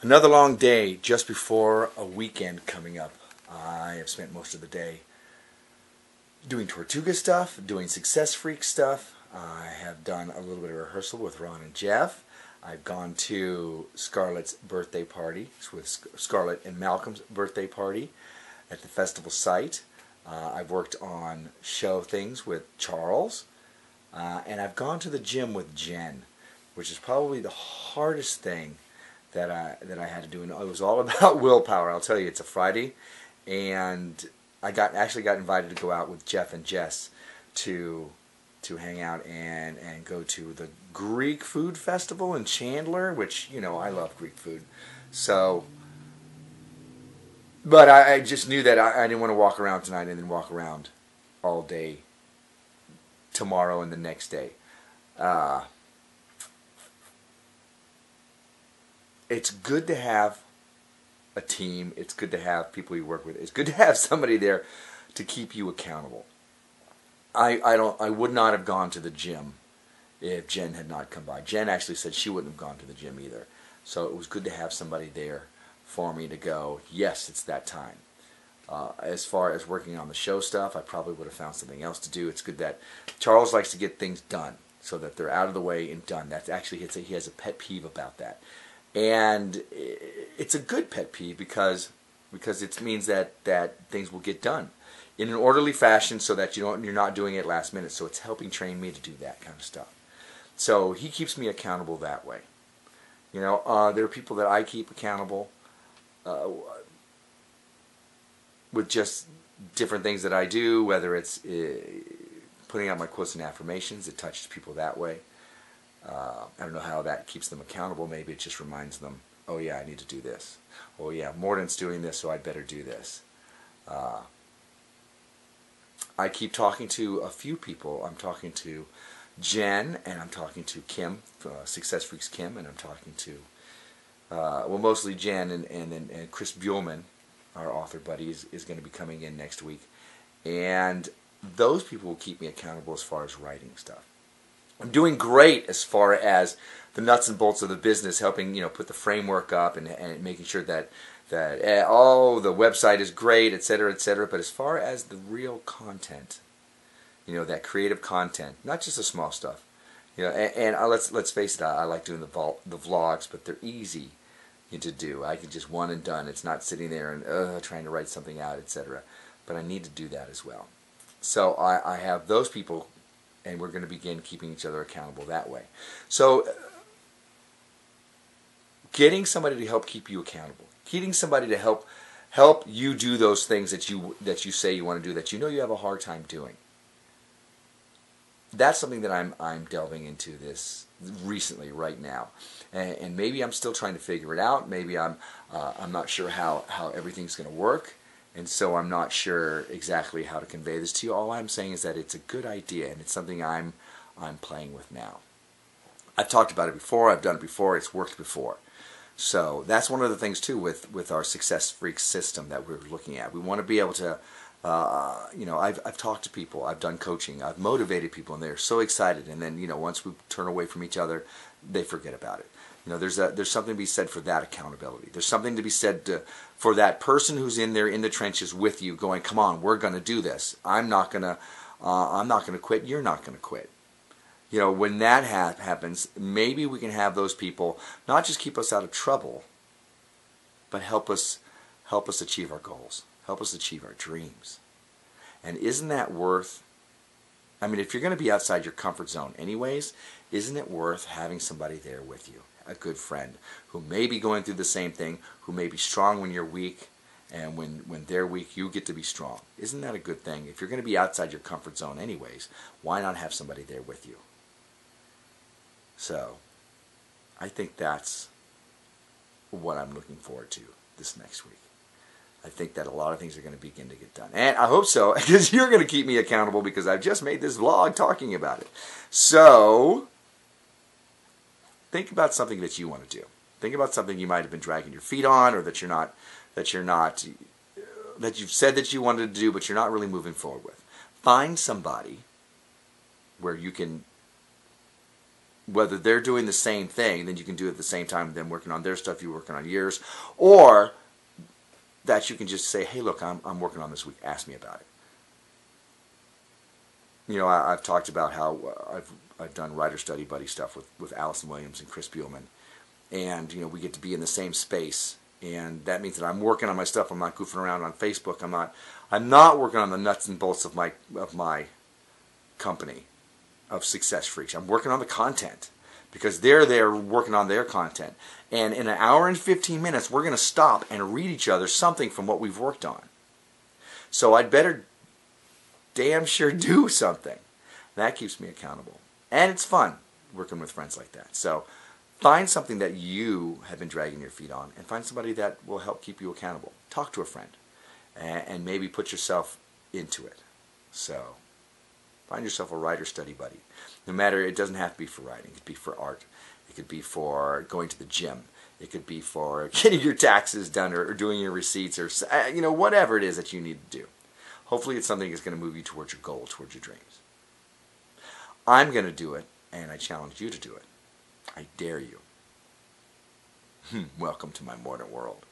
Another long day just before a weekend coming up. I have spent most of the day doing Tortuga stuff, doing Success Freak stuff. I have done a little bit of rehearsal with Ron and Jeff. I've gone to Scarlett's birthday party, with Scarlett and Malcolm's birthday party at the festival site. I've worked on show things with Charles. And I've gone to the gym with Jen, which is probably the hardest thing that I had to do. And it was all about willpower. I'll tell you, it's a Friday, and I actually got invited to go out with Jeff and Jess to hang out and go to the Greek food festival in Chandler, which, you know, I love Greek food. So, but I just knew that I didn't want to walk around tonight and then walk around all day tomorrow and the next day. It's good to have a team. It's good to have people you work with. It's good to have somebody there to keep you accountable. I would not have gone to the gym if Jen had not come by. Jen actually said she wouldn't have gone to the gym either. So it was good to have somebody there for me to go, yes, it's that time. As far as working on the show stuff, I probably would have found something else to do. It's good that Charles likes to get things done so that they're out of the way and done. That's actually, he has a pet peeve about that. And it's a good pet peeve because it means that things will get done in an orderly fashion so that you're not doing it last minute. So it's helping train me to do that kind of stuff. So he keeps me accountable that way. You know, there are people that I keep accountable with just different things that I do, whether it's putting out my quotes and affirmations. It touches people that way. I don't know how that keeps them accountable. Maybe it just reminds them, oh yeah, I need to do this. Oh yeah, Mordant's doing this, so I'd better do this. I keep talking to a few people. I'm talking to Jen, and I'm talking to Kim, Success Freaks Kim, and I'm talking to, well, mostly Jen, and Chris Buellman, our author buddy, is going to be coming in next week. And those people will keep me accountable as far as writing stuff. I'm doing great as far as the nuts and bolts of the business, helping, you know, put the framework up and making sure that oh, the website is great, etc., etc. But as far as the real content, you know, that creative content, not just the small stuff, you know, and let's face it, I like doing the vlogs, but they're easy to do. I can just one and done. It's not sitting there and trying to write something out, etc. But I need to do that as well. So I have those people, and we're going to begin keeping each other accountable that way. So getting somebody to help keep you accountable, getting somebody to help you do those things that you say you want to do, that you know you have a hard time doing. That's something that I'm delving into this recently, right now, and maybe I'm still trying to figure it out. Maybe I'm not sure how everything's going to work, and so I'm not sure exactly how to convey this to you. All I'm saying is that it's a good idea, and it's something I'm playing with now. I've talked about it before. I've done it before. It's worked before. So that's one of the things too with our Success Freak system that we're looking at. We want to be able to. You know, I've talked to people, I've done coaching, I've motivated people, and they're so excited. And then, you know, once we turn away from each other, they forget about it. You know, there's something to be said for that accountability. There's something to be said for that person who's in there in the trenches with you, going, "Come on, we're going to do this. I'm not going to quit. You're not going to quit." You know, when that happens, maybe we can have those people not just keep us out of trouble, but help us achieve our goals. Help us achieve our dreams. And isn't that worth, I mean, if you're going to be outside your comfort zone anyways, isn't it worth having somebody there with you, a good friend, who may be going through the same thing, who may be strong when you're weak, and when they're weak, you get to be strong. Isn't that a good thing? If you're going to be outside your comfort zone anyways, why not have somebody there with you? So, I think that's what I'm looking forward to this next week. I think that a lot of things are going to begin to get done. And I hope so, because you're going to keep me accountable, because I've just made this vlog talking about it. So, think about something that you want to do. Think about something you might have been dragging your feet on, or that you've said that you wanted to do, but you're not really moving forward with. Find somebody where you can whether they're doing the same thing, then you can do it at the same time, them working on their stuff, you working on yours, or that you can just say, hey, look, I'm working on this week, ask me about it. You know, I've talked about how I've done writer study buddy stuff with Allison Williams and Chris Buellman, and you know, we get to be in the same space, and that means that I'm working on my stuff. I'm not goofing around on Facebook. I'm not working on the nuts and bolts of my company of Success Freaks. I'm working on the content because they're there working on their content, and in an hour and 15 minutes, we're going to stop and read each other something from what we've worked on. So I'd better damn sure do something. That keeps me accountable. And it's fun working with friends like that. So find something that you have been dragging your feet on and find somebody that will help keep you accountable. Talk to a friend and maybe put yourself into it. So find yourself a writer study buddy. No matter, it doesn't have to be for writing. It could be for art. It could be for going to the gym. It could be for getting your taxes done or doing your receipts or, you know, whatever it is that you need to do. Hopefully it's something that's going to move you towards your goal, towards your dreams. I'm going to do it, and I challenge you to do it. I dare you. Welcome to my Mordant World.